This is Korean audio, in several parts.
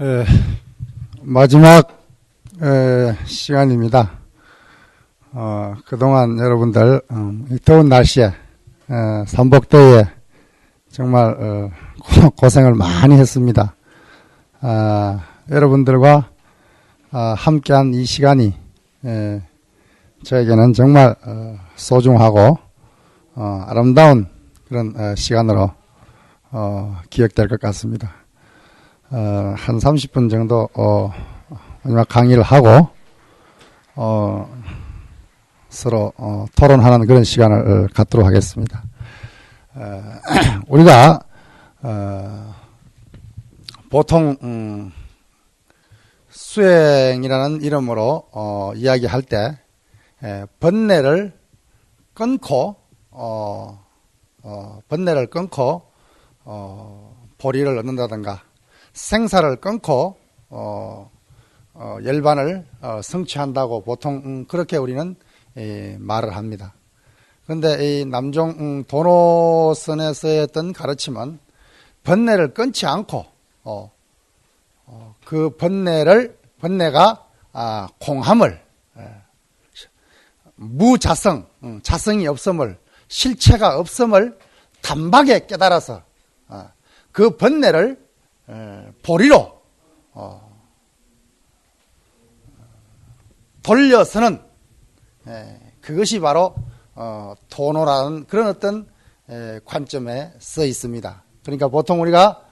에, 마지막 시간입니다. 그동안 여러분들 이 더운 날씨에 삼복더위에 정말 고생을 많이 했습니다. 여러분들과 함께한 이 시간이 저에게는 정말 소중하고 아름다운 그런 시간으로 기억될 것 같습니다. 한 30분 정도 마지막 강의를 하고 서로 토론하는 그런 시간을 갖도록 하겠습니다. 우리가 보통 수행이라는 이름으로 이야기할 때 번뇌를 끊고 보리를 얻는다든가 생사를 끊고 열반을 성취한다고 보통 그렇게 우리는 말을 합니다. 그런데 이 남종 도노선에서의 어떤 가르침은 번뇌를 끊지 않고 그 번뇌가 공함을, 무자성, 자성이 없음을, 실체가 없음을 단박에 깨달아서 그 번뇌를 보리로 돌려서는 그것이 바로 도노라는 그런 어떤 관점에 써 있습니다. 그러니까 보통 우리가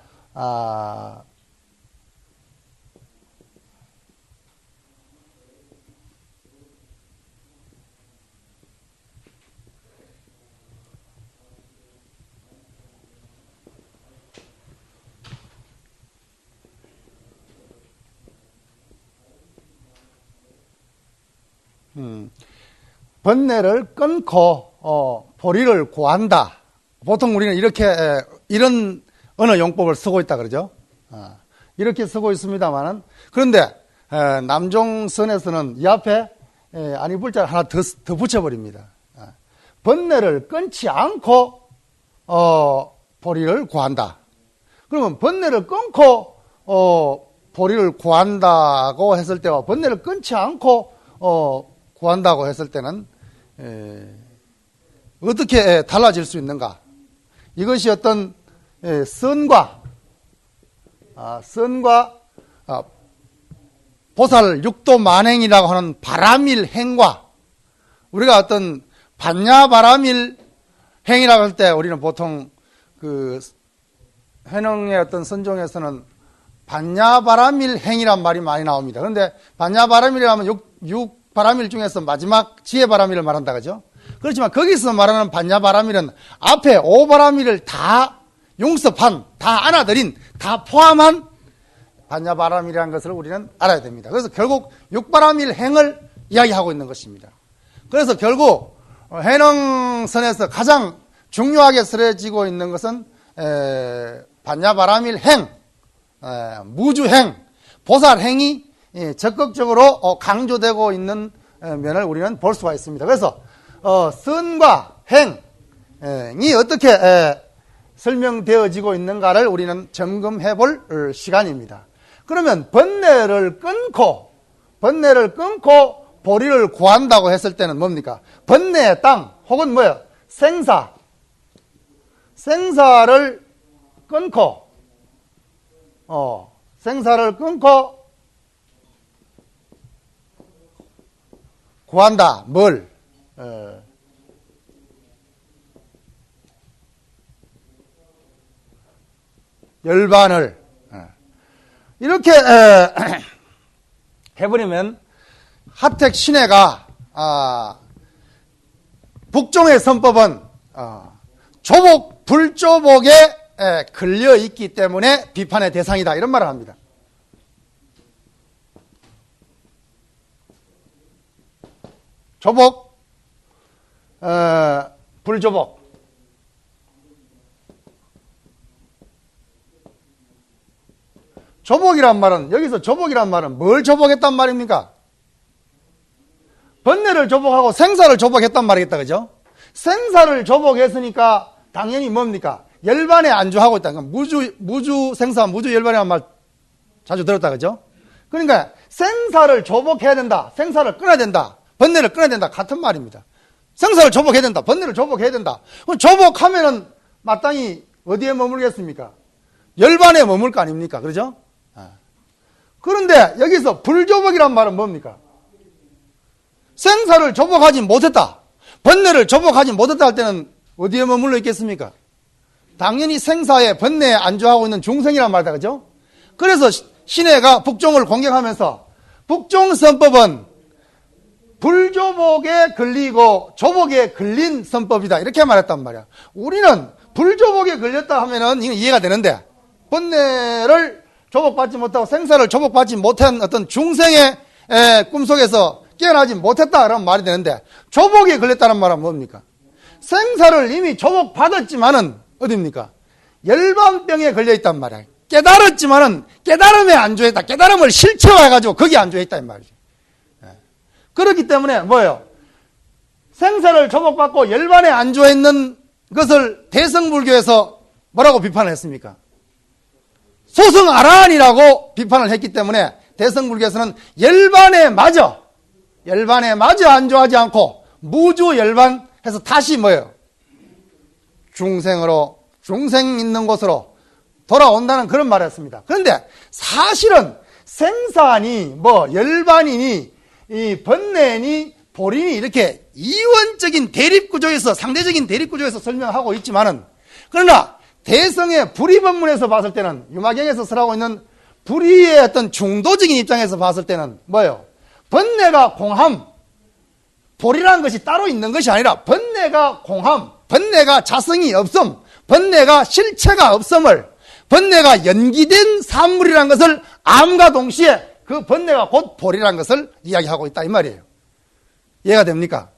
번뇌를 끊고 보리를 구한다. 보통 우리는 이런 언어 용법을 쓰고 있다 그러죠. 이렇게 쓰고 있습니다만은, 그런데 남종선에서는 이 앞에 아니 불자를 하나 더 붙여버립니다. 번뇌를 끊지 않고 보리를 구한다. 그러면 번뇌를 끊고 보리를 구한다고 했을 때와 번뇌를 끊지 않고 구한다고 했을 때는 어떻게 달라질 수 있는가? 이것이 어떤 선과 보살 육도 만행이라고 하는 바람일 행과 우리가 어떤 반야바람일 행이라고 할 때 우리는 보통 그 해능의 어떤 선종에서는 반야바람일 행이란 말이 많이 나옵니다. 그런데 반야바람일이라면 육바람일 중에서 마지막 지혜바람일을 말한다 그죠? 그렇지만 거기서 말하는 반야바람일은 앞에 오바람일을 다 용섭한, 다 안아들인, 다 포함한 반야바람일이라는 것을 우리는 알아야 됩니다. 그래서 결국 육바람일 행을 이야기하고 있는 것입니다. 그래서 결국 해능선에서 가장 중요하게 쓰여지고 있는 것은 반야바람일 행, 무주행, 보살행이 적극적으로 강조되고 있는 면을 우리는 볼 수가 있습니다. 그래서 선과 행이 어떻게 설명되어지고 있는가를 우리는 점검해 볼 시간입니다. 그러면 번뇌를 끊고 보리를 구한다고 했을 때는 뭡니까? 번뇌의 땅 혹은 뭐예요? 생사를 끊고 구한다. 뭘? 열반을. 이렇게 해버리면 하택 신해가 북종의 선법은 조복, 불조복에 걸려 있기 때문에 비판의 대상이다. 이런 말을 합니다. 조복, 불조복. 조복이란 말은, 여기서 조복이란 말은 뭘 조복했단 말입니까? 번뇌를 조복하고 생사를 조복했단 말이겠다, 그죠? 생사를 조복했으니까 당연히 뭡니까? 열반에 안주하고 있다. 무주 생사, 무주 열반이란 말 자주 들었다, 그죠? 그러니까 생사를 조복해야 된다, 생사를 끊어야 된다, 번뇌를 끊어야 된다, 같은 말입니다. 생사를 조복해야 된다, 번뇌를 조복해야 된다. 그럼 조복하면은 마땅히 어디에 머물겠습니까? 열반에 머물 거 아닙니까? 그러죠? 그런데 여기서 불조복이란 말은 뭡니까? 생사를 조복하지 못했다, 번뇌를 조복하지 못했다 할 때는 어디에 머물러 있겠습니까? 당연히 생사에 번뇌에 안주하고 있는 중생이란 말이다, 그죠? 그래서 신해가 북종을 공격하면서 북종선법은 불조복에 걸리고 조복에 걸린 선법이다, 이렇게 말했단 말이야. 우리는 불조복에 걸렸다 하면은 이건 이해가 되는데, 번뇌를 조복받지 못하고 생사를 조복받지 못한 어떤 중생의 꿈속에서 깨어나지 못했다 그러면 말이 되는데, 조복에 걸렸다는 말은 뭡니까? 생사를 이미 조복받았지만은 어딥니까? 열반병에 걸려있단 말이야. 깨달았지만은 깨달음에 안주했다, 깨달음을 실체화해가지고 거기에 안주했다 이 말이죠. 그렇기 때문에 뭐예요? 생사를 조복받고 열반에 안주했는 것을 대성불교에서 뭐라고 비판을 했습니까? 소승아라한이라고 비판을 했기 때문에 대성불교에서는 열반에 마저 안주하지 않고 무주열반해서 다시 뭐예요? 중생 있는 곳으로 돌아온다는 그런 말을 했습니다. 그런데 사실은 생사니 열반이니 이 번뇌니 보리니 이렇게 이원적인 대립구조에서, 상대적인 대립구조에서 설명하고 있지만은, 그러나 대성의 불의법문에서 봤을 때는, 유마경에서 설하고 있는 불의의 어떤 중도적인 입장에서 봤을 때는 뭐예요? 번뇌가 공함, 보리라는 것이 따로 있는 것이 아니라 번뇌가 공함, 번뇌가 자성이 없음, 번뇌가 실체가 없음을, 번뇌가 연기된 산물이라는 것을 암과 동시에 그 번뇌가 곧 보리라는 것을 이야기하고 있다 이 말이에요. 이해가 됩니까?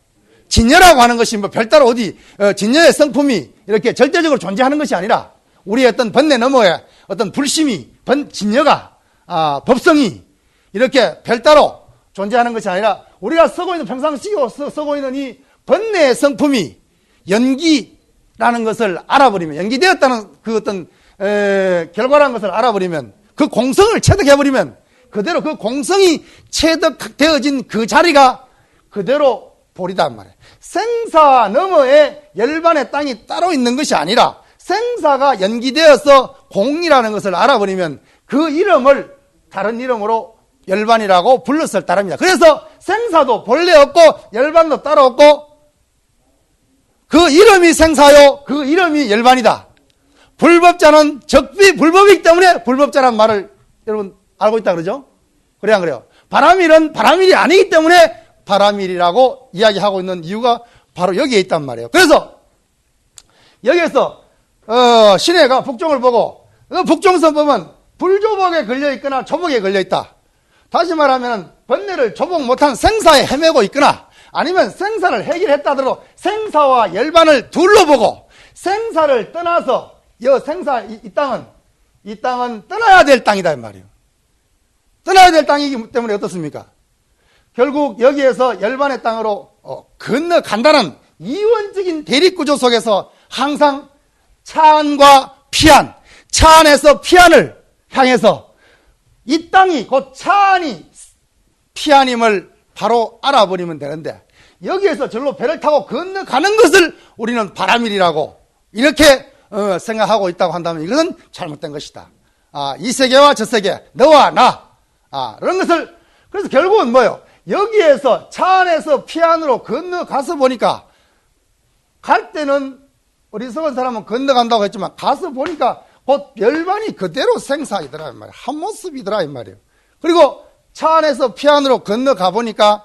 진여라고 하는 것이 별따로 어디 진여의 성품이 이렇게 절대적으로 존재하는 것이 아니라 우리의 어떤 번뇌 너머에 어떤 불심이, 진여가, 법성이 이렇게 별따로 존재하는 것이 아니라 우리가 쓰고 있는, 평상시 쓰고 있는 이 번뇌의 성품이 연기라는 것을 알아버리면, 연기되었다는 그 어떤 결과라는 것을 알아버리면, 그 공성을 체득해버리면 그대로 그 공성이 체득되어진 그 자리가 그대로 보리단 말이에요. 생사 너머에 열반의 땅이 따로 있는 것이 아니라 생사가 연기되어서 공이라는 것을 알아버리면 그 이름을 다른 이름으로 열반이라고 불렀을 따릅니다. 그래서 생사도 본래 없고 열반도 따로 없고 그 이름이 생사요, 그 이름이 열반이다. 불법자는 적비 불법이기 때문에 불법자란 말을 여러분 알고 있다 그러죠? 그래 안 그래요? 바라밀은 바라밀이 아니기 때문에 바라밀이라고 이야기하고 있는 이유가 바로 여기에 있단 말이에요. 그래서 여기에서 신해가 북종을 보고 북종선법은 불조복에 걸려있거나 조복에 걸려있다. 다시 말하면 번뇌를 조복 못한 생사에 헤매고 있거나 아니면 생사를 해결했다 하더라도 생사와 열반을 둘로 보고 생사를 떠나서 이 땅은 떠나야 될 땅이다 이 말이에요. 떠나야 될 땅이기 때문에 어떻습니까? 결국 여기에서 열반의 땅으로 건너간다는 이원적인 대립구조 속에서 항상 차안과 피안, 차안에서 피안을 향해서 이 땅이 곧 차안이 피안임을 바로 알아버리면 되는데, 여기에서 절로 배를 타고 건너가는 것을 우리는 바라밀이라고 이렇게 생각하고 있다고 한다면 이것은 잘못된 것이다. 이 세계와 저 세계, 너와 나, 이런 것을, 그래서 결국은 뭐예요? 여기에서 차 안에서 피안으로 건너가서 보니까, 갈 때는 어리석은 사람은 건너간다고 했지만 가서 보니까 곧 열반이 그대로 생사이더라 이 말이에요. 한 모습이더라 이 말이에요. 그리고 차 안에서 피안으로 건너가 보니까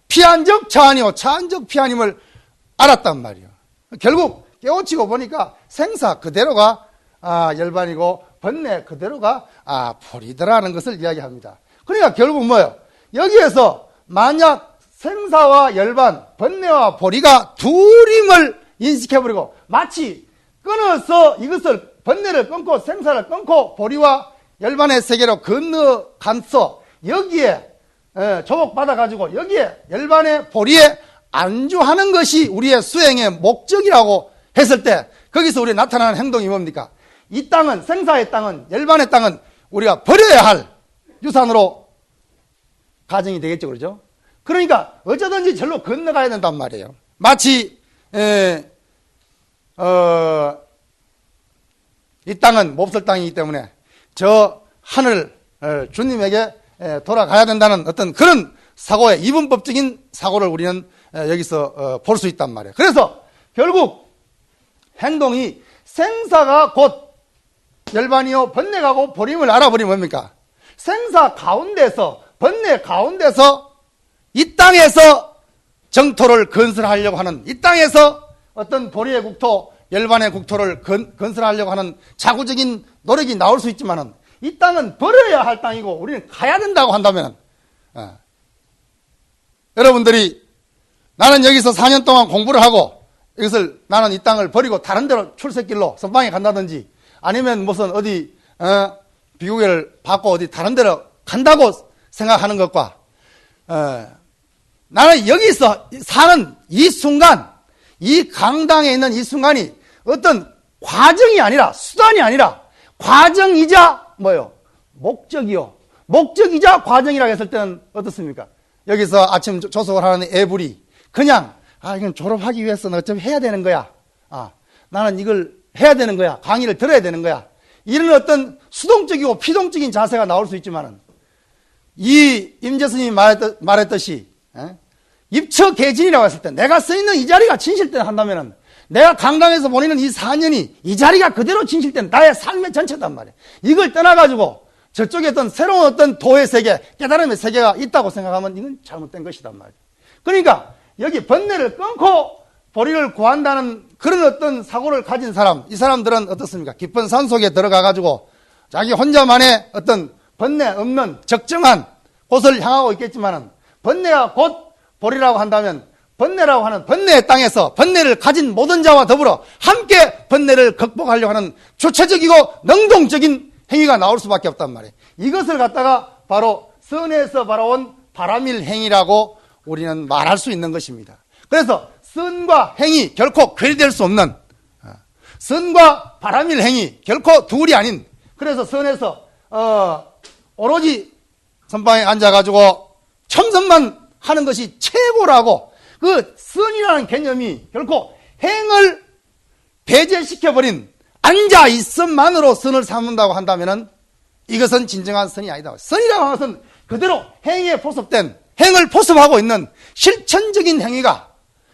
피안적 차안이요 차안적 피안임을 알았단 말이에요. 결국 깨우치고 보니까 생사 그대로가 열반이고 번뇌 그대로가 불이더라는 것을 이야기합니다. 그러니까 결국 뭐예요? 여기에서 만약 생사와 열반, 번뇌와 보리가 둘임을 인식해버리고 마치 끊어서 이것을 번뇌를 끊고 생사를 끊고 보리와 열반의 세계로 건너간서 여기에 조복받아가지고 여기에 열반의 보리에 안주하는 것이 우리의 수행의 목적이라고 했을 때 거기서 우리에 나타나는 행동이 뭡니까? 이 땅은, 생사의 땅은, 열반의 땅은 우리가 버려야 할 유산으로 가정이 되겠죠. 그렇죠? 그러니까 어쩌든지 절로 건너가야 된단 말이에요. 마치 이 땅은 몹쓸 땅이기 때문에 저 하늘 주님에게 돌아가야 된다는 어떤 그런 사고의 이분법적인 사고를 우리는 여기서 볼 수 있단 말이에요. 그래서 결국 행동이 생사가 곧 열반이요 번뇌가고 보림을 알아버리면 뭡니까? 생사 가운데서 번뇌 가운데서 이 땅에서 정토를 건설하려고 하는, 이 땅에서 어떤 보리의 국토, 열반의 국토를 건설하려고 하는 자구적인 노력이 나올 수 있지만은 이 땅은 버려야 할 땅이고 우리는 가야 된다고 한다면 여러분들이 나는 여기서 4년 동안 공부를 하고 이것을 나는 이 땅을 버리고 다른 데로 출세길로 선방에 간다든지 아니면 무슨 어디 비구계를 받고 어디 다른 데로 간다고 생각하는 것과 나는 여기서 사는 이 순간, 이 강당에 있는 이 순간이 어떤 과정이 아니라 수단이 아니라 과정이자 뭐요? 목적이요. 목적이자 과정이라고 했을 때는 어떻습니까? 여기서 아침 조석을 하는 애불이 그냥 이건 졸업하기 위해서는 어차피 해야 되는 거야. 나는 이걸 해야 되는 거야. 강의를 들어야 되는 거야. 이런 어떤 수동적이고 피동적인 자세가 나올 수 있지만은 이 임재 스님이 말했듯이 입처개진이라고 했을 때 내가 서 있는 이 자리가 진실된 한다면은 내가 강당에서 보내는 이 4년이 이 자리가 그대로 진실된 나의 삶의 전체단 말이에요. 이걸 떠나가지고 저쪽에 어떤 새로운 어떤 도의 세계, 깨달음의 세계가 있다고 생각하면 이건 잘못된 것이단 말이에요. 그러니까 여기 번뇌를 끊고 보리를 구한다는 그런 어떤 사고를 가진 사람, 이 사람들은 어떻습니까? 깊은 산 속에 들어가가지고 자기 혼자만의 어떤 번뇌 없는 적정한 곳을 향하고 있겠지만은 번뇌가 곧 보리라고 한다면 번뇌라고 하는 번뇌의 땅에서 번뇌를 가진 모든 자와 더불어 함께 번뇌를 극복하려고 하는 주체적이고 능동적인 행위가 나올 수밖에 없단 말이에요. 이것을 갖다가 바로 선에서 바라온 바람일 행위라고 우리는 말할 수 있는 것입니다. 그래서 선과 행위 결코 괴리될 수 없는 선과 바람일 행위 결코 둘이 아닌, 그래서 선에서 오로지 선방에 앉아가지고 참선만 하는 것이 최고라고, 그 선이라는 개념이 결코 행을 배제시켜버린 앉아 있음만으로 선을 삼는다고 한다면은 이것은 진정한 선이 아니다. 선이라고 하는 것은 그대로 행에 포섭된, 행을 포섭하고 있는 실천적인 행위가,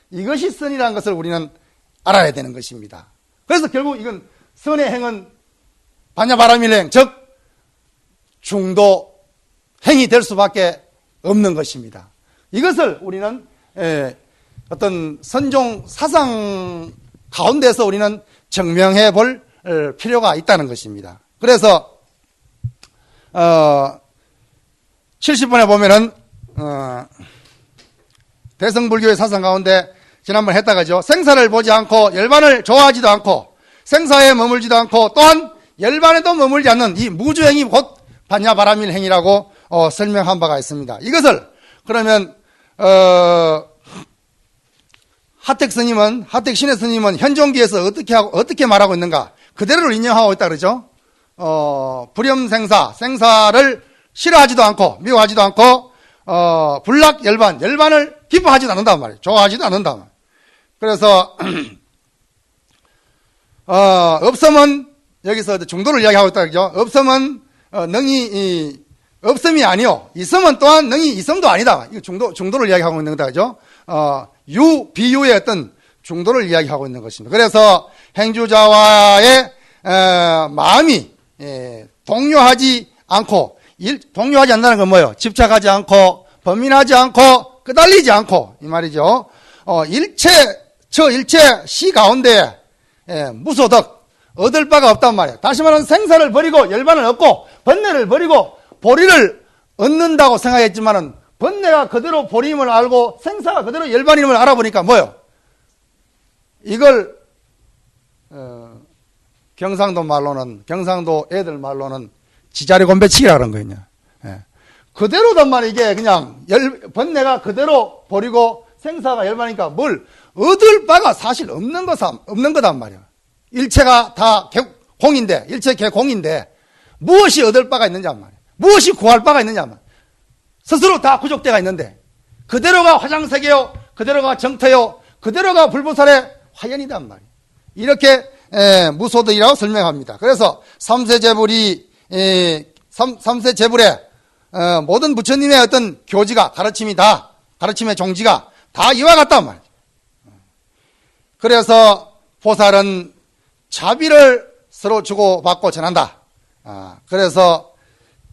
이것이 선이라는 것을 우리는 알아야 되는 것입니다. 그래서 결국 이건 선의 행은 반야바라밀행, 즉 중도 행이 될 수밖에 없는 것입니다. 이것을 우리는 어떤 선종 사상 가운데서 우리는 증명해 볼 필요가 있다는 것입니다. 그래서 70번에 보면은 대성불교의 사상 가운데 지난번 했다가죠. 생사를 보지 않고 열반을 좋아하지도 않고 생사에 머물지도 않고 또한 열반에도 머물지 않는 이 무주행이 곧 반야바라밀행이라고 설명한 바가 있습니다. 이것을 그러면 하택 신의 스님은 현종기에서 어떻게 말하고 있는가? 그대로를 인용하고 있다 그러죠. 불염생사, 생사를 싫어하지도 않고 미워하지도 않고 불락 열반을 기뻐하지도 않는단 말이에요. 좋아하지도 않는단 말이에요. 그래서 없음은 여기서 중도를 이야기하고 있다 그러죠. 없음은 능히 없음이 아니요, 있음은 또한 능히 있음도 아니다. 이거 중도를 이야기하고 있는 거다 그죠. 비유의 어떤 중도를 이야기하고 있는 것입니다. 그래서 행주자와의 마음이 동요하지 않고, 동요하지 않는다는 건 뭐예요? 집착하지 않고 범민하지 않고 끄달리지 않고 이 말이죠. 일체 시 가운데 무소득 얻을 바가 없단 말이에요. 다시 말하면 생사를 버리고 열반을 얻고 번뇌를 버리고 보리를 얻는다고 생각했지만은 번뇌가 그대로 보림을 알고 생사가 그대로 열반임을 알아보니까 뭐예요? 이걸 경상도 애들 말로는 지자리 곤배치기라는 거예요. 그대로단 말이에요. 이게 그냥 번뇌가 그대로 버리고 생사가 열반이니까 뭘 얻을 바가 사실 없는 거단 말이에요. 일체가 다 공인데, 일체 개공인데 무엇이 얻을 바가 있느냐 말이에요. 무엇이 구할 바가 있느냐 말이에요. 스스로 다 구족대가 있는데 그대로가 화장색이요, 그대로가 정태요, 그대로가 불보살의 화연이단 말이에요. 이렇게 무소득이라고 설명합니다. 그래서 삼세제불이 삼세제불의 모든 부처님의 어떤 교지가, 가르침이 다, 가르침의 종지가 다 이와 같단 말이에요. 그래서 보살은 자비를 서로 주고받고 전한다. 그래서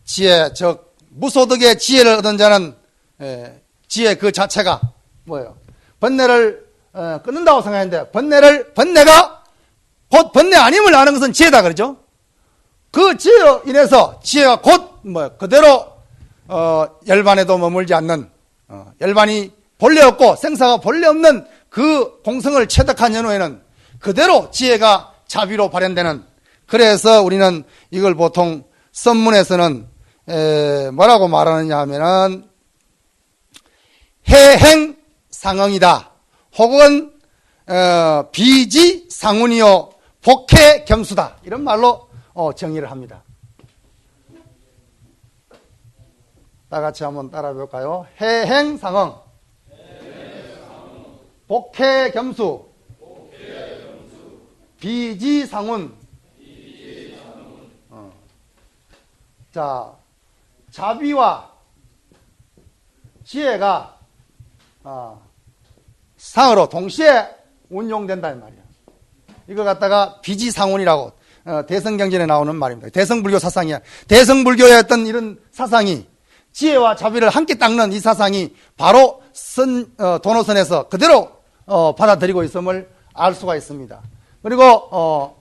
지혜, 즉 무소득의 지혜를 얻은 자는 지혜 그 자체가 뭐예요? 번뇌를 끊는다고 생각하는데 번뇌가 곧 번뇌 아님을 아는 것은 지혜다 그러죠. 그 지혜로 인해서 지혜가 곧 그대로 열반에도 머물지 않는 열반이 본래 없고 생사가 본래 없는 그 공성을 체득한 연후에는 그대로 지혜가 자비로 발현되는, 그래서 우리는 이걸 보통 선문에서는 뭐라고 말하느냐 하면은 해행상응이다, 혹은 비지상운이요 복해겸수다, 이런 말로 정의를 합니다. 다 같이 한번 따라 볼까요? 해행상응, 복해겸수, 비지상운. 자, 자비와 지혜가 상으로 동시에 운용된다는 말이에요. 이걸 갖다가 비지상운이라고 대성경전에 나오는 말입니다. 대성불교 사상이야. 대성불교의 어떤 이런 사상이, 지혜와 자비를 함께 닦는 이 사상이 바로 도노선에서 그대로 받아들이고 있음을 알 수가 있습니다. 그리고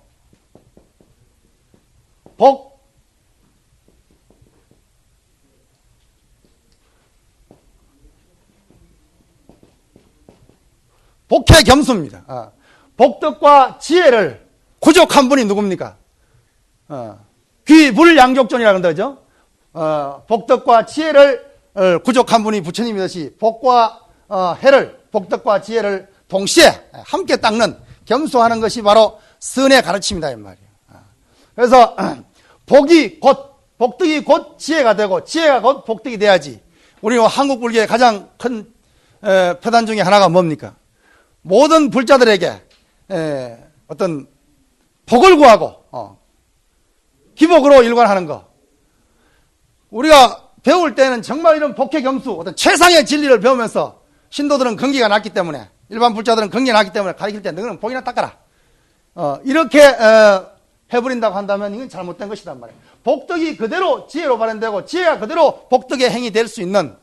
복해겸수입니다. 복덕과 지혜를 구족한 분이 누굽니까? 귀불양족존이라고 그러죠. 복덕과 지혜를 구족한 분이 부처님이듯이 복과 해를, 복덕과 지혜를 동시에 함께 닦는, 겸수하는 것이 바로 선의 가르침이다 이 말이에요. 그래서 복덕이 곧 지혜가 되고 지혜가 곧 복덕이 돼야지. 우리 한국 불교의 가장 큰 표단 중에 하나가 뭡니까? 모든 불자들에게 어떤 복을 구하고 기복으로 일관하는 것. 우리가 배울 때는 정말 이런 복해겸수, 어떤 최상의 진리를 배우면서 신도들은 근기가 낮기 때문에, 일반 불자들은 근기가 낮기 때문에 가르칠 때 너는 복이나 닦아라, 이렇게 해버린다고 한다면 이건 잘못된 것이란 말이에요. 복덕이 그대로 지혜로 발현되고 지혜가 그대로 복덕의 행이 될 수 있는,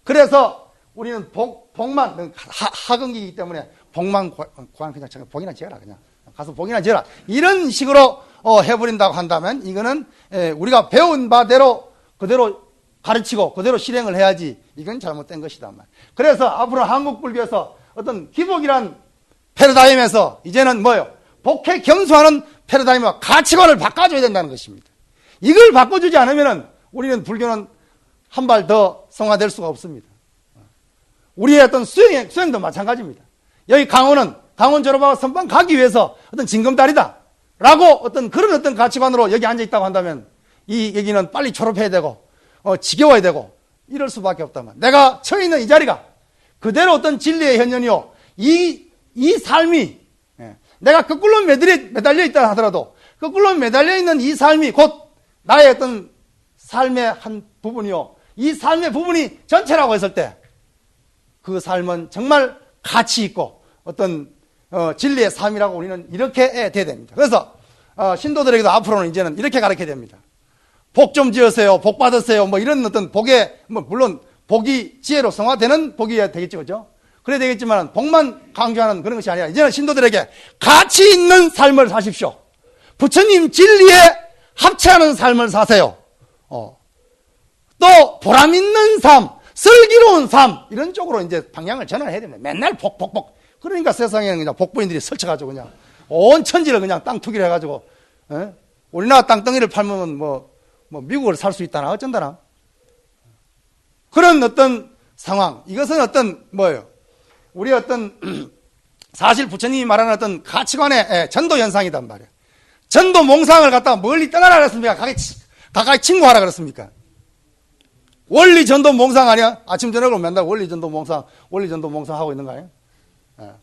그래서 우리는 복만, 하근기이기 때문에 복만 구하는, 그냥 복이나 지어라, 그냥 가서 복이나 지어라, 이런 식으로 해버린다고 한다면 이거는 우리가 배운 바대로 그대로 가르치고 그대로 실행을 해야지, 이건 잘못된 것이다. 그래서 앞으로 한국 불교에서 어떤 기복이란 패러다임에서 이제는 뭐예요? 복해 겸수하는 패러다임과 가치관을 바꿔줘야 된다는 것입니다. 이걸 바꿔주지 않으면 우리는 불교는 한 발 더 성화될 수가 없습니다. 우리의 어떤 수행도 마찬가지입니다. 여기 강원 졸업하고 선방 가기 위해서 어떤 징검다리다 라고 어떤 그런 어떤 가치관으로 여기 앉아 있다고 한다면 이 얘기는 빨리 졸업해야 되고 지겨워야 되고 이럴 수밖에 없다만, 내가 처해 있는 이 자리가 그대로 어떤 진리의 현현이요, 이 삶이, 내가 거꾸로 매달려 있다 하더라도 거꾸로 매달려 있는 이 삶이 곧 나의 어떤 삶의 한 부분이요, 이 삶의 부분이 전체라고 했을 때 그 삶은 정말 가치 있고 어떤 진리의 삶이라고 우리는 이렇게 돼야 됩니다. 그래서 신도들에게도 앞으로는 이제는 이렇게 가르쳐야 됩니다. 복 좀 지으세요, 복 받으세요, 뭐 이런 어떤 복에, 물론 복이 지혜로 성화되는 복이 되겠죠, 그죠? 그래야 되겠지만 복만 강조하는 그런 것이 아니라 이제는 신도들에게 가치 있는 삶을 사십시오. 부처님 진리에 합체하는 삶을 사세요. 또 보람 있는 삶, 슬기로운 삶, 이런 쪽으로 이제 방향을 전환해야 됩니다. 맨날 복. 그러니까 세상에는 그냥 복부인들이 설쳐가지고 그냥 온 천지를 그냥 땅 투기를 해가지고, 우리나라 땅덩이를 팔면 뭐 미국을 살 수 있다나 어쩐다나, 그런 어떤 상황. 이것은 어떤 뭐예요? 우리 어떤 사실 부처님이 말하는 어떤 가치관의 전도 현상이단 말이에요. 전도 몽상을 갖다가 멀리 떠나라 그랬습니까? 가까이 친구하라 그랬습니까? 원리 전도 몽상 아니야? 아침 저녁으로 맨날 원리 전도 몽상 하고 있는 거 아니에요?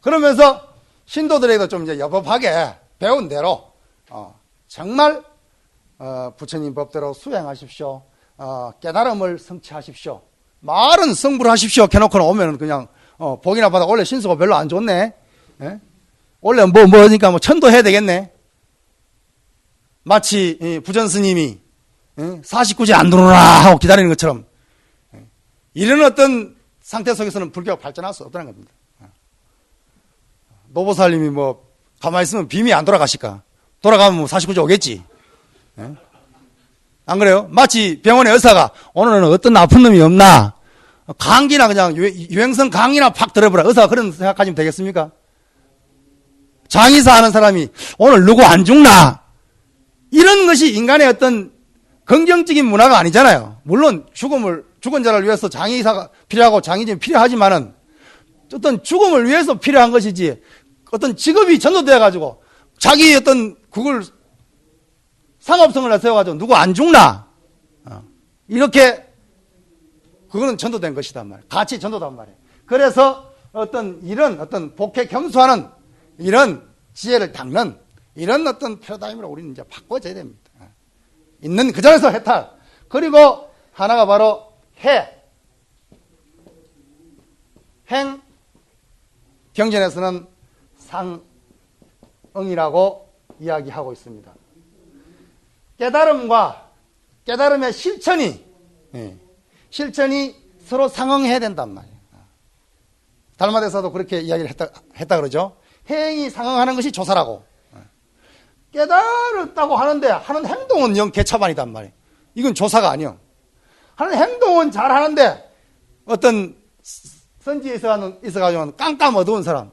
그러면서 신도들에게도 좀 이제 여법하게 배운 대로 정말 부처님 법대로 수행하십시오. 깨달음을 성취하십시오. 말은 성불하십시오. 켜놓고 오면은 그냥 복이나 받아. 원래 신수가 별로 안 좋네. 예? 원래 뭐니까 천도해야 되겠네. 마치 부전 스님이 49제 안 들어오라 하고 기다리는 것처럼 이런 어떤 상태 속에서는 불교가 발전할 수 없다는 겁니다. 노보살님이 가만히 있으면 빔이 안 돌아가실까? 돌아가면 49제 오겠지. 예? 안 그래요? 마치 병원의 의사가 오늘은 어떤 아픈 놈이 없나? 감기나 그냥 유행성 감기나 팍 들어버려. 의사가 그런 생각하시면 되겠습니까? 장의사 하는 사람이 오늘 누구 안 죽나? 이런 것이 인간의 어떤 긍정적인 문화가 아니잖아요. 물론 죽은 자를 위해서 장의사가 필요하고 장의점이 필요하지만은 어떤 죽음을 위해서 필요한 것이지 어떤 직업이 전도되어 가지고 자기 어떤 그걸 상업성을 세워가지고 누구 안 죽나? 이렇게 그거는 전도된 것이단 말이에요. 같이 전도단 말이에요. 그래서 이런 복해 경수하는 이런 지혜를 닦는 이런 어떤 패러다임으로 우리는 이제 바꿔줘야 됩니다. 있는 그 자리에서 해탈. 그리고 하나가 바로 행. 경전에서는 상응이라고 이야기하고 있습니다. 깨달음의 실천이 서로 상응해야 된단 말이에요. 달마대사도 그렇게 이야기를 했다 그러죠. 행이 상응하는 것이 조사라고. 깨달았다고 하는데 하는 행동은 영 개차반이단 말이에요. 이건 조사가 아니요. 하는 행동은 잘 하는데 어떤 선지에 있어가지고 깜깜 어두운 사람,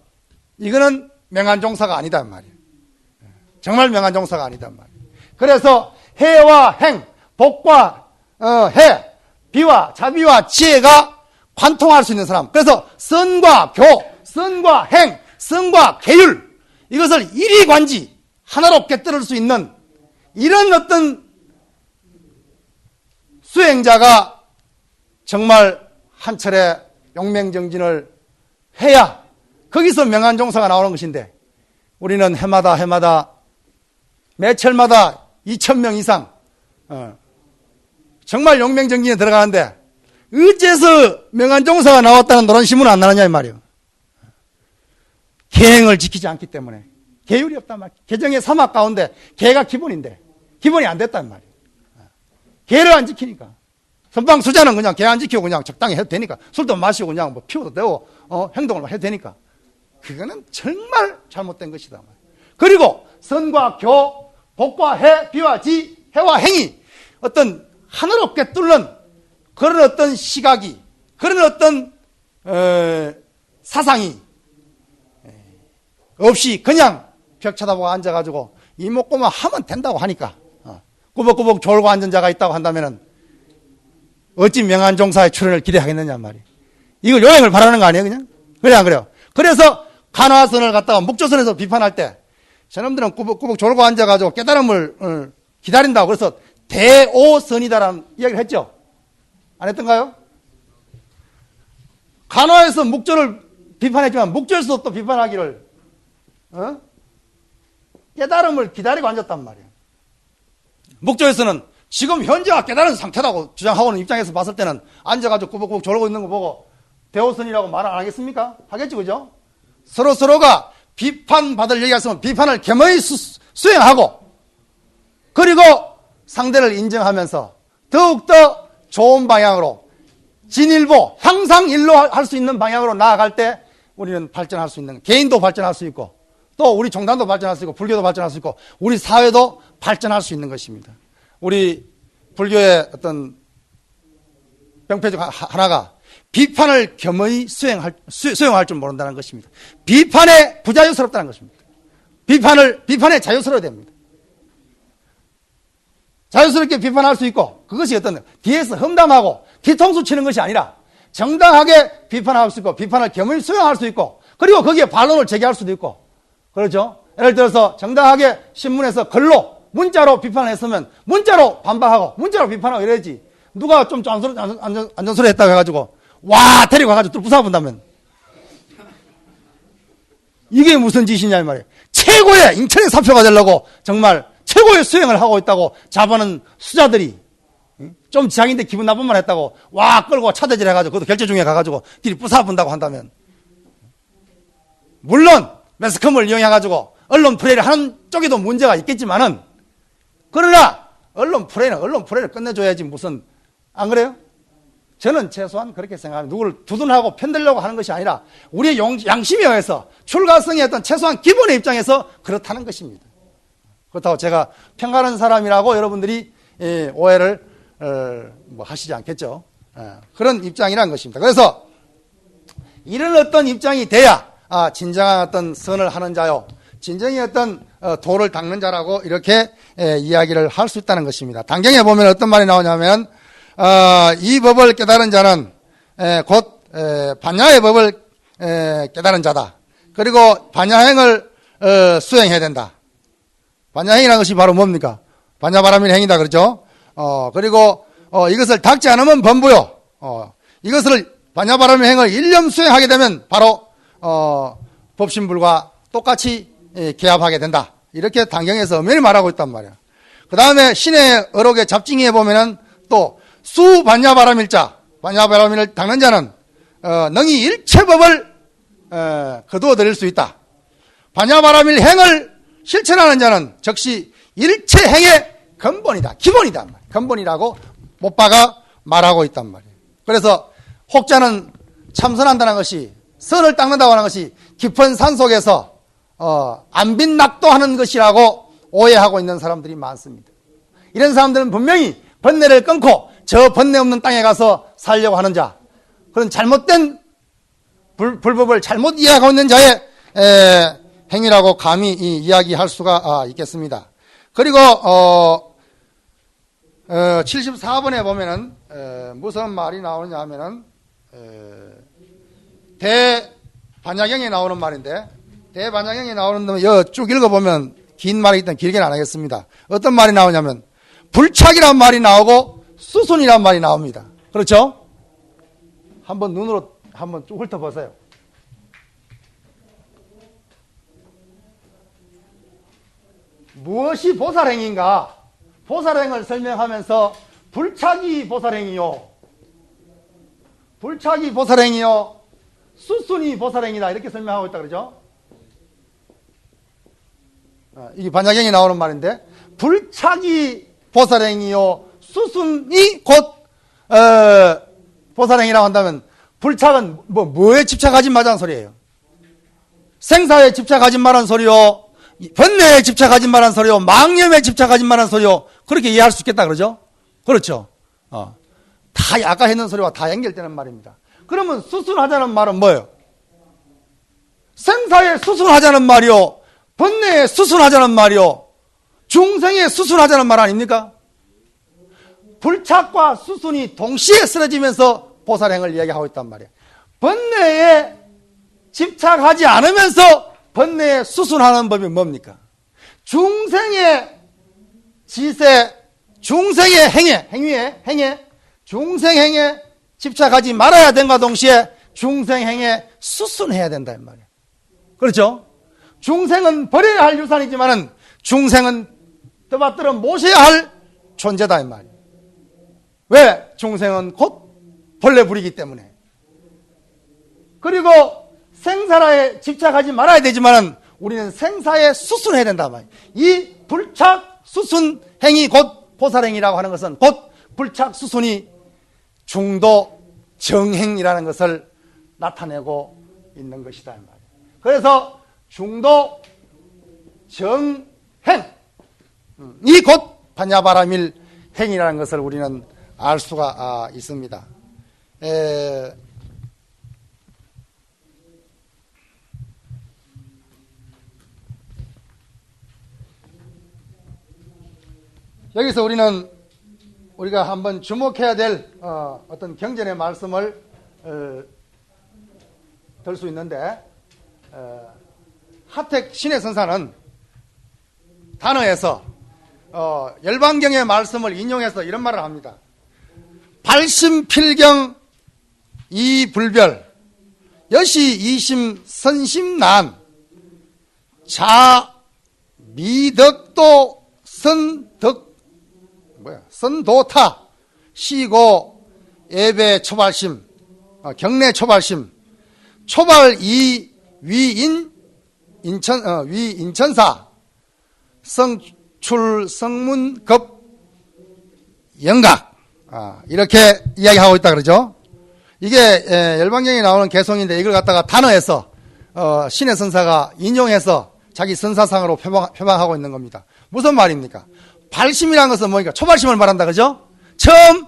이거는 명한종사가 아니단 말이에요. 정말 명한종사가 아니단 말이에요. 그래서 해와 행, 복과 해, 비와 자비와 지혜가 관통할 수 있는 사람. 그래서 선과 교, 선과 행, 선과 계율, 이것을 일이관지 하나로 꿰뚫을 수 있는 이런 어떤 수행자가 정말 한 차례 용맹정진을 해야 거기서 명한종사가 나오는 것인데, 우리는 해마다 매철마다 2,000명 이상 정말 용맹정진에 들어가는데 어째서 명한종사가 나왔다는 노란 신문은 안 나느냐 이 말이에요. 계행을 지키지 않기 때문에. 계율이 없단 말이에요. 개정의 사막 가운데 계가 기본인데 기본이 안 됐단 말이에요. 계를 안 지키니까. 선방수자는 그냥 계 안 지키고 그냥 적당히 해도 되니까, 술도 마시고 그냥 피워도 되고 행동을 해도 되니까, 그거는 정말 잘못된 것이다. 그리고 선과 교, 복과 해, 비와 지, 해와 행이 어떤 하늘 꿰뚫는 그런 어떤 시각이, 그런 어떤 사상이 없이 그냥 벽 쳐다보고 앉아가지고 이목구만 하면 된다고 하니까, 꾸벅꾸벅 졸고 앉은 자가 있다고 한다면은 어찌 명한종사의 출현을 기대하겠느냐 말이에요. 이걸 요행을 바라는 거 아니에요, 그냥? 그래, 안 그래요? 그래서 간화선을 갖다가 묵조선에서 비판할 때 저놈들은 꾸벅꾸벅 졸고 앉아가지고 깨달음을 기다린다고 그래서 대오선이다라는 이야기를 했죠? 안 했던가요? 간화에서 묵조를 비판했지만 묵조에서도 또 비판하기를 깨달음을 기다리고 앉았단 말이에요. 묵조에서는 지금 현재가 깨달은 상태라고 주장하고는 입장에서 봤을 때는 앉아가지고 꾸벅꾸벅 졸고 있는 거 보고 대오선이라고 말 안 하겠습니까? 하겠지, 그죠? 서로가 비판받을 얘기가 있으면 비판을 겸허히 수행하고, 그리고 상대를 인정하면서 더욱더 좋은 방향으로 진일보, 향상일로 할 수 있는 방향으로 나아갈 때 우리는 발전할 수 있는, 개인도 발전할 수 있고 또 우리 종단도 발전할 수 있고 불교도 발전할 수 있고 우리 사회도 발전할 수 있는 것입니다. 우리 불교의 어떤 병폐 중 하나가 비판을 겸허히 수용할 줄 모른다는 것입니다. 비판에 부자유스럽다는 것입니다. 비판에 자유스러워야 됩니다. 자유스럽게 비판할 수 있고, 그것이 어떤 뒤에서 험담하고 뒤통수 치는 것이 아니라 정당하게 비판할 수 있고, 비판을 겸허히 수용할 수 있고, 그리고 거기에 반론을 제기할 수도 있고, 그렇죠? 예를 들어서 정당하게 신문에서 글로 문자로 비판을 했으면 문자로 반박하고 문자로 비판하고 이래야지. 누가 좀 안전소리 했다고 해가지고 와 데리고 가가지고 또 부숴본다면 이게 무슨 짓이냐 이 말이에요. 최고의 인천의 사표가 되려고 정말 최고의 수행을 하고 있다고 자부하는 수자들이 좀 자기인데 기분 나쁜 말 했다고 와 끌고 차대질 해가지고 그것도 결제 중에 가가지고 뒤를 부숴본다고 한다면, 물론 매스컴을 이용해가지고 언론 플레이를 하는 쪽에도 문제가 있겠지만은, 그러나 언론 플레이를 끝내줘야지 무슨, 안 그래요? 저는 최소한 그렇게 생각합니다. 누구를 두둔하고 편들려고 하는 것이 아니라 우리의 양심에 의해서 출가성의 어떤 최소한 기본의 입장에서 그렇다는 것입니다. 그렇다고 제가 평가하는 사람이라고 여러분들이 오해를 하시지 않겠죠. 그런 입장이라는 것입니다. 그래서 이런 어떤 입장이 돼야 진정한 어떤 선을 하는 자요, 진정의 어떤 도를 닦는 자라고 이렇게 이야기를 할 수 있다는 것입니다. 단경에 보면 어떤 말이 나오냐면 이 법을 깨달은 자는 곧 반야의 법을 깨달은 자다. 그리고 반야행을 수행해야 된다. 반야행이라는 것이 바로 뭡니까? 반야바라밀 행이다 그렇죠? 그리고 이것을 닦지 않으면 범부요. 이것을 반야바라밀 행을 일념 수행하게 되면 바로 법신불과 똑같이 개합하게 된다. 이렇게 단경에서 엄연히 말하고 있단 말이야. 그 다음에 신의 어록의 잡징이에 보면은 또 수반야바라밀자, 반야바라밀을 닦는 자는 능히 일체법을 거두어 드릴 수 있다. 반야바라밀 행을 실천하는 자는 즉시 일체 행의 근본이다, 기본이다, 근본이라고 못 박아 말하고 있단 말이에요. 그래서 혹자는 참선한다는 것이, 선을 닦는다고 하는 것이 깊은 산 속에서 안빈낙도하는 것이라고 오해하고 있는 사람들이 많습니다. 이런 사람들은 분명히 번뇌를 끊고 저 번뇌 없는 땅에 가서 살려고 하는 자, 그런 잘못된 불법을 잘못 이해하고 있는 자의 행위라고 감히 이야기할 수가 있겠습니다. 그리고 74번에 보면은 무슨 말이 나오느냐 하면은 대반야경에 나오는 말인데, 대반야경에 나오는 놈 쭉 읽어보면 긴 말이기 때문에 길게는 안 하겠습니다. 어떤 말이 나오냐면 불착이란 말이 나오고 수순이란 말이 나옵니다. 그렇죠? 한번 눈으로 한번 쭉 훑어보세요. 무엇이 보살행인가? 보살행을 설명하면서 불착이 보살행이요, 불착이 보살행이요, 수순이 보살행이다 이렇게 설명하고 있다 그러죠? 이게 반야경에 나오는 말인데, 불착이 보살행이요 수순이 곧 보살행이라고 한다면, 불착은 뭐에 집착하지 말라는 소리예요? 생사에 집착하지 말라는 소리요, 번뇌에 집착하지 말라는 소리요, 망념에 집착하지 말라는 소리요, 그렇게 이해할 수 있겠다 그러죠? 그렇죠? 다 아까 했는 소리와 다 연결되는 말입니다. 그러면 수순하자는 말은 뭐예요? 생사에 수순하자는 말이요, 번뇌에 수순하자는 말이요, 중생에 수순하자는 말 아닙니까? 불착과 수순이 동시에 쓰러지면서 보살행을 이야기하고 있단 말이에요. 번뇌에 집착하지 않으면서 번뇌에 수순하는 법이 뭡니까? 중생의 지세, 중생의 행위에 중생행에 집착하지 말아야 된과 동시에 중생행에 수순해야 된다 이 말이에요. 그렇죠? 중생은 버려야 할 유산이지만은 중생은 떠받들어 모셔야 할 존재다 이 말이에요. 왜? 중생은 곧 본래불이기 때문에. 그리고 생사에 집착하지 말아야 되지만은 우리는 생사에 수순해야 된다 말이에요. 이 불착 수순 행위 곧 보살행이라고 하는 것은 곧 불착 수순이 중도 정행이라는 것을 나타내고 있는 것이다 이 말이에요. 그래서 중도 정행 이 곧 반야바라밀 행이라는 것을 우리는 알 수가 있습니다. 여기서 우리가 한번 주목해야 될 어떤 경전의 말씀을 들 수 있는데, 하택 신의 선사는 단어에서 열반경의 말씀을 인용해서 이런 말을 합니다. 발심필경 이불별 여시 이심 선심난 자미덕도 선도타 시고 예배 초발심 경례 초발심 초발 이 위인천사 성출 성문급 영각 이렇게 이야기하고 있다 그러죠. 이게 열반경에 나오는 개송인데 이걸 갖다가 단어에서 신의 선사가 인용해서 자기 선사상으로 표방하고 있는 겁니다. 무슨 말입니까? 발심이라는 것은 뭐니까 초발심을 말한다 그죠? 처음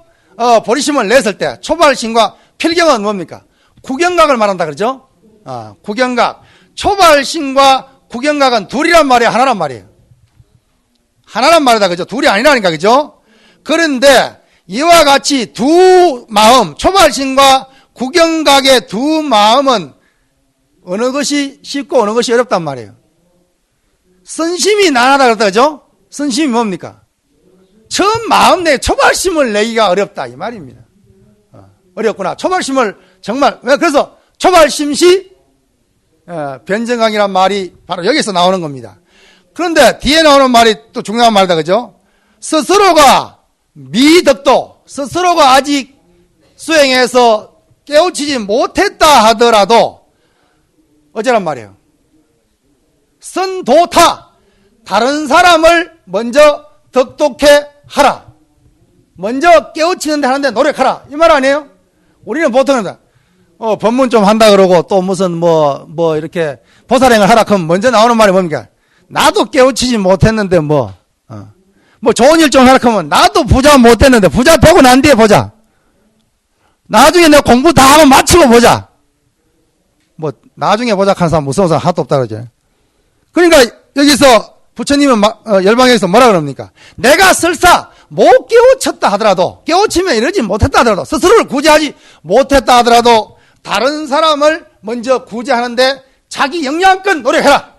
보리심을 냈을 때 초발심과 필경은 뭡니까? 구경각을 말한다 그러죠? 구경각. 초발심과 구경각은 둘이란 말이에요, 하나란 말이에요? 하나란 말이다 그죠? 둘이 아니라니까 그죠? 그런데 이와 같이 두 마음, 초발심과 구경각의 두 마음은 어느 것이 쉽고 어느 것이 어렵단 말이에요. 선심이 난하다 그랬다 그죠? 선심이 뭡니까? 처음 마음 내 초발심을 내기가 어렵다 이 말입니다. 어렵구나. 초발심을 정말 그래서 초발심시 변정강이란 말이 바로 여기서 나오는 겁니다. 그런데 뒤에 나오는 말이 또 중요한 말이다 그죠? 스스로가 미덕도 스스로가 아직 수행해서 깨우치지 못했다 하더라도 어쩌란 말이에요? 선도타 다른 사람을 먼저 덕독해 하라. 먼저 깨우치는데 하는데 노력하라. 이 말 아니에요? 우리는 보통 법문 좀 한다 그러고 또 무슨 이렇게 보살행을 하라 그러면 먼저 나오는 말이 뭡니까? 나도 깨우치지 못했는데 좋은 일 좀 하라 그러면 나도 부자 못했는데 부자 되고 난 뒤에 보자. 나중에 내가 공부 다 하고 마치고 보자. 나중에 보자 하는 사람 무서운 사람 하나도 없다 그러죠. 그러니까 여기서 부처님은 열방에서 뭐라 그럽니까? 내가 설사 못 깨우쳤다 하더라도 깨우치면 이러지 못했다 하더라도 스스로를 구제하지 못했다 하더라도 다른 사람을 먼저 구제하는데 자기 역량껏 노력해라.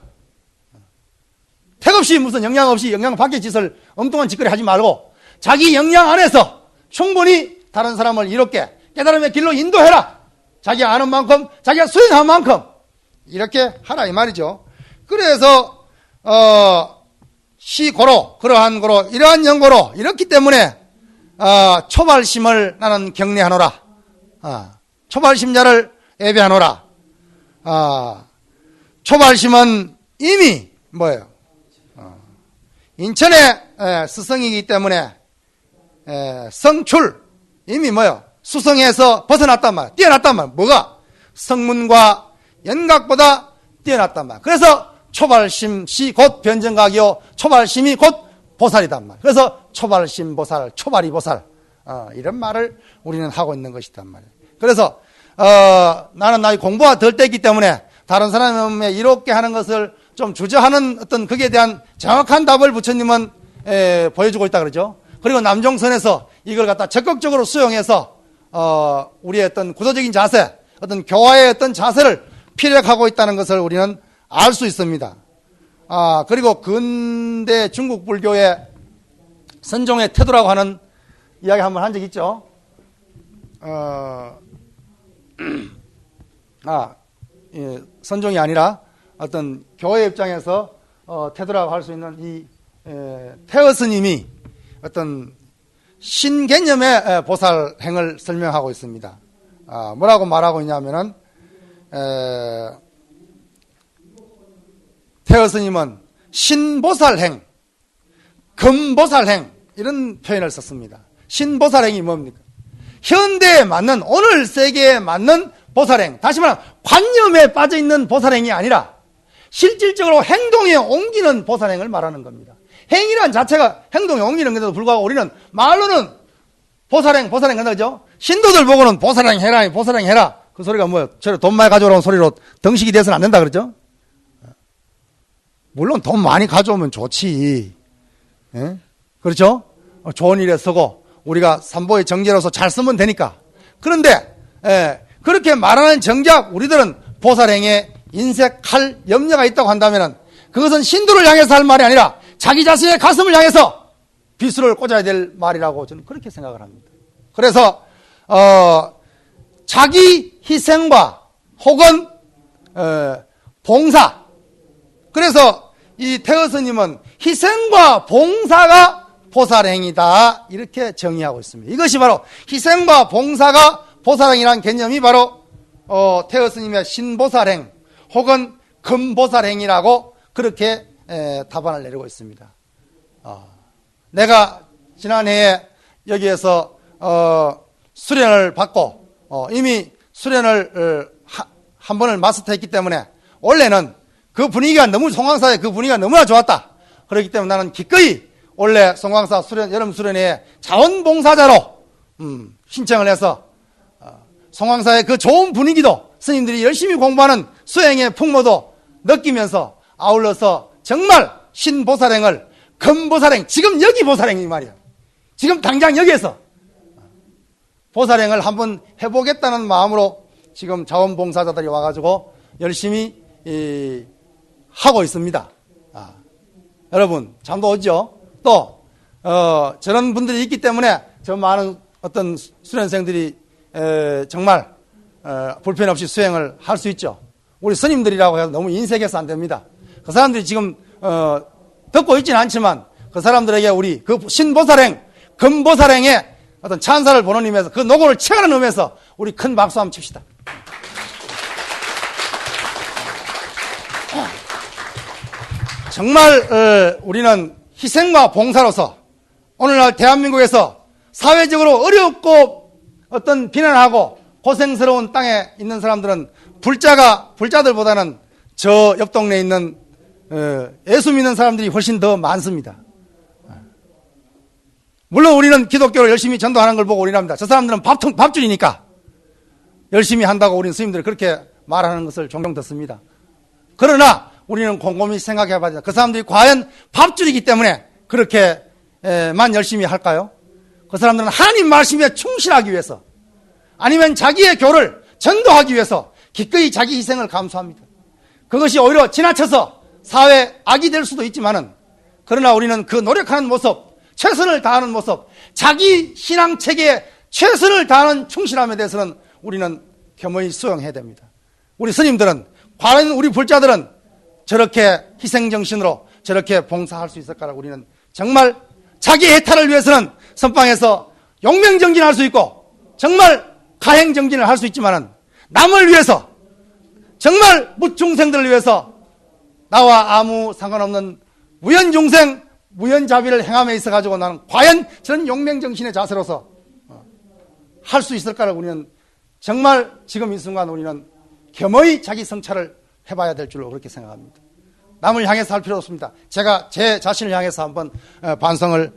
택없이 무슨 역량 없이 역량 밖의 짓을 엉뚱한 짓거리 하지 말고 자기 역량 안에서 충분히 다른 사람을 이롭게 깨달음의 길로 인도해라. 자기가 아는 만큼 자기가 수행한 만큼 이렇게 하라 이 말이죠. 그래서 시고로 그러한 고로 이러한 연고로 이렇기 때문에 초발심을 나는 경례하노라. 초발심자를 예배하노라. 초발심은 이미 뭐예요? 인천의 스승이기 때문에 성출 이미 뭐예요? 수성에서 벗어났단 말이야. 뛰어났단 말이야. 뭐가? 성문과 연각보다 뛰어났단 말이야. 그래서 초발심시 곧 변정각이요 초발심이 곧 보살이단 말이야. 그래서 초발심 보살, 초발이 보살 이런 말을 우리는 하고 있는 것이단 말이야. 그래서 나는 나이 공부가 덜 됐기 때문에 다른 사람의 이롭게 하는 것을 좀 주저하는 어떤 거기에 대한 정확한 답을 부처님은 보여주고 있다 그러죠. 그리고 남종선에서 이걸 갖다 적극적으로 수용해서 우리의 어떤 구조적인 자세, 어떤 교화의 어떤 자세를 피력하고 있다는 것을 우리는 알 수 있습니다. 그리고 근대 중국 불교의 선종의 태도라고 하는 이야기 한번 한 적 있죠. 선종이 아니라 어떤 교회 입장에서 태도라고 할 수 있는 이 태어 스님이 어떤 신개념의 보살행을 설명하고 있습니다. 뭐라고 말하고 있냐면은 태어 스님은 신보살행, 금보살행 이런 표현을 썼습니다. 신보살행이 뭡니까? 현대에 맞는 오늘 세계에 맞는 보살행, 다시 말하면 관념에 빠져있는 보살행이 아니라 실질적으로 행동에 옮기는 보살행을 말하는 겁니다. 행이란 자체가 행동에 옮기는 건데도 불구하고 우리는 말로는 보살행 한다 그죠? 신도들 보고는 보살행 해라 그 소리가 뭐예요? 저를 돈 많이 가져오라는 소리로 덩식이 돼서는 안 된다 그러죠? 물론 돈 많이 가져오면 좋지. 예? 그렇죠? 좋은 일에 쓰고 우리가 삼보의 정제로서 잘 쓰면 되니까. 그런데 그렇게 말하는 정작 우리들은 보살행에 인색할 염려가 있다고 한다면 그것은 신도를 향해서 할 말이 아니라 자기 자신의 가슴을 향해서 비수를 꽂아야 될 말이라고 저는 그렇게 생각을 합니다. 그래서 자기 희생과 혹은 봉사. 그래서 이 태어 스님은 희생과 봉사가 보살행이다 이렇게 정의하고 있습니다. 이것이 바로 희생과 봉사가 보살행이라는 개념이 바로 태어 스님의 신보살행 혹은 금보살행이라고 그렇게 답안을 내리고 있습니다. 내가 지난해에 여기에서 수련을 받고 이미 수련을 한 번을 마스터했기 때문에 원래는 그 분위기가 너무 송광사의 그 분위기가 너무나 좋았다. 그렇기 때문에 나는 기꺼이 원래 송광사 수련 여름 수련회에 자원봉사자로 신청을 해서 송광사의 그 좋은 분위기도 스님들이 열심히 공부하는 수행의 풍모도 느끼면서 아울러서 정말 신보살행을 금보살행 지금 여기 보살행이 말이야. 지금 당장 여기에서 보살행을 한번 해보겠다는 마음으로 지금 자원봉사자들이 와가지고 열심히 하고 있습니다. 여러분 잠도 오죠? 또 저런 분들이 있기 때문에 저 많은 어떤 수련생들이 정말 불편 없이 수행을 할 수 있죠. 우리 스님들이라고 해서 너무 인색해서 안 됩니다. 그 사람들이 지금 듣고 있지는 않지만 그 사람들에게 우리 그 신보살행, 금보살행의 어떤 찬사를 보는 의미에서 그 노고를 채하는 의미에서 우리 큰 박수 한번 칩시다. 정말 우리는 희생과 봉사로서 오늘날 대한민국에서 사회적으로 어렵고 어떤 비난하고 고생스러운 땅에 있는 사람들은 불자들보다는 저 옆 동네에 있는 예수 믿는 사람들이 훨씬 더 많습니다. 물론 우리는 기독교를 열심히 전도하는 걸 보고 우리랍니다. 저 사람들은 밥줄이니까 열심히 한다고 우리는 스님들이 그렇게 말하는 것을 종종 듣습니다. 그러나 우리는 곰곰이 생각해 봐야 됩니다. 그 사람들이 과연 밥줄이기 때문에 그렇게만 열심히 할까요? 그 사람들은 하나님 말씀에 충실하기 위해서 아니면 자기의 교를 전도하기 위해서 기꺼이 자기 희생을 감수합니다. 그것이 오히려 지나쳐서 사회 악이 될 수도 있지만은 그러나 우리는 그 노력하는 모습, 최선을 다하는 모습, 자기 신앙 체계에 최선을 다하는 충실함에 대해서는 우리는 겸허히 수용해야 됩니다. 우리 스님들은, 과연 우리 불자들은 저렇게 희생정신으로 저렇게 봉사할 수 있을까라고 우리는 정말 자기 해탈을 위해서는 선방에서 용맹정진할 수 있고 정말 가행정진을 할 수 있지만은 남을 위해서 정말 무중생들을 위해서 나와 아무 상관없는 무연중생, 무연자비를 행함에 있어가지고 나는 과연 저런 용맹정신의 자세로서 할 수 있을까라고 우리는 정말 지금 이 순간 우리는 겸허히 자기 성찰을 해봐야 될 줄로 그렇게 생각합니다. 남을 향해서 할 필요 없습니다. 제가 제 자신을 향해서 한번 반성을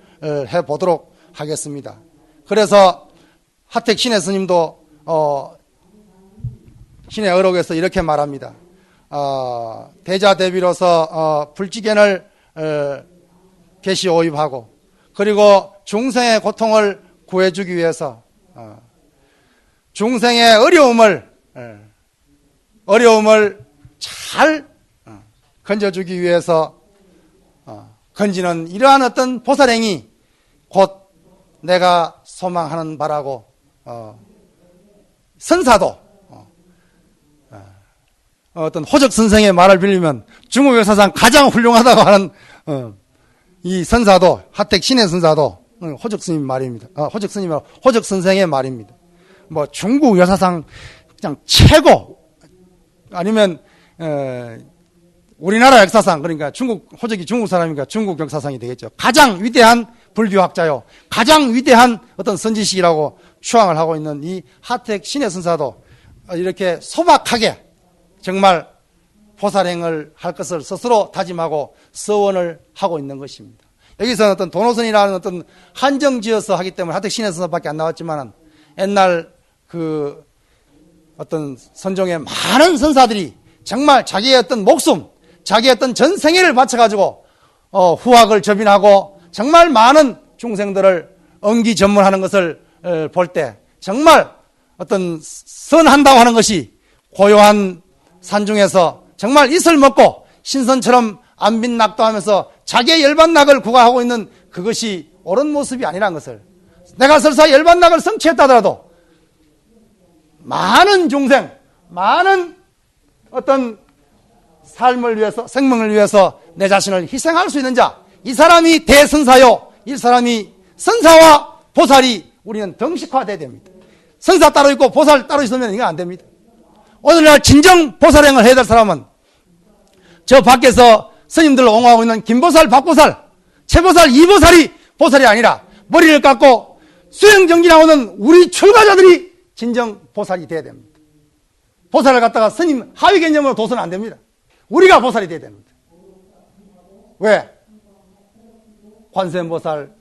해보도록 하겠습니다. 그래서 하택 신의 스님도 신의 어록에서 이렇게 말합니다. 대자대비로서 불지견을 계시 오입하고 그리고 중생의 고통을 구해주기 위해서 중생의 어려움을 잘 건져주기 위해서 건지는 이러한 어떤 보살행이 곧 내가 소망하는 바라고 선사도 어떤 호적 선생의 말을 빌리면 중국 역사상 가장 훌륭하다고 하는 이 선사도 하택 신의 선사도 호적 스님 말입니다. 호적 스님 호적 선생의 말입니다. 뭐 중국 역사상 그냥 최고 아니면 우리나라 역사상 그러니까 호적이 중국 사람이니까 중국 역사상이 되겠죠. 가장 위대한 불교학자요, 가장 위대한 어떤 선지식이라고 추앙을 하고 있는 이 하택 신의 선사도 이렇게 소박하게 정말 보살행을 할 것을 스스로 다짐하고 서원을 하고 있는 것입니다. 여기서는 어떤 도노선이라는 어떤 한정지어서 하기 때문에 하택 신의 선사밖에 안 나왔지만은 옛날 그 어떤 선종의 많은 선사들이 정말 자기의 어떤 목숨, 자기의 어떤 전생애를 바쳐가지고 후학을 접인하고 정말 많은 중생들을 응기전문하는 것을 볼 때 정말 어떤 선한다고 하는 것이 고요한 산중에서 정말 이슬 먹고 신선처럼 안빈낙도하면서 자기의 열반낙을 구가하고 있는 그것이 옳은 모습이 아니라는 것을, 내가 설사 열반낙을 성취했다더라도 많은 중생, 많은 어떤 삶을 위해서, 생명을 위해서 내 자신을 희생할 수 있는 자, 이 사람이 대선사요. 이 사람이 선사와 보살이 우리는 등식화돼야 됩니다. 선사 따로 있고 보살 따로 있으면 이거 안 됩니다. 오늘날 진정 보살행을 해야 될 사람은 저 밖에서 스님들 옹호하고 있는 김보살, 박보살, 최보살, 이보살이 보살이 아니라 머리를 깎고 수행정진하고는 우리 출가자들이 진정 보살이 돼야 됩니다. 보살을 갖다가 스님 하위 개념으로 둬서는 안 됩니다. 우리가 보살이 돼야 됩니다. 왜? 관세음보살,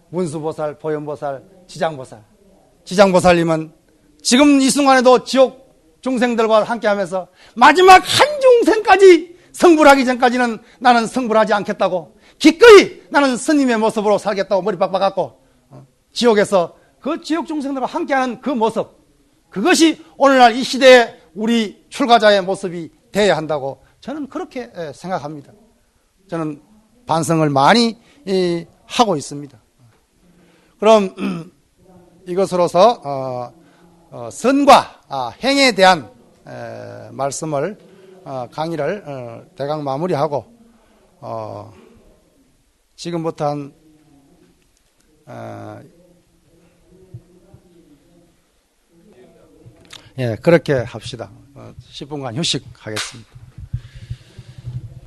문수보살, 보현보살, 지장보살. 지장보살님은 지금 이 순간에도 지옥 중생들과 함께 하면서 마지막 한 중생까지 성불하기 전까지는 나는 성불하지 않겠다고, 기꺼이 나는 스님의 모습으로 살겠다고 머리 빡빡 깎고 지옥에서 그 지옥 중생들과 함께하는 그 모습, 그것이 오늘날 이 시대의 우리 출가자의 모습이 되어야 한다고 저는 그렇게 생각합니다. 저는 반성을 많이 하고 있습니다. 그럼 이것으로서 선과 행에 대한 말씀을, 강의를 대강 마무리하고 지금부터 한 그렇게 합시다. 10분간 휴식하겠습니다.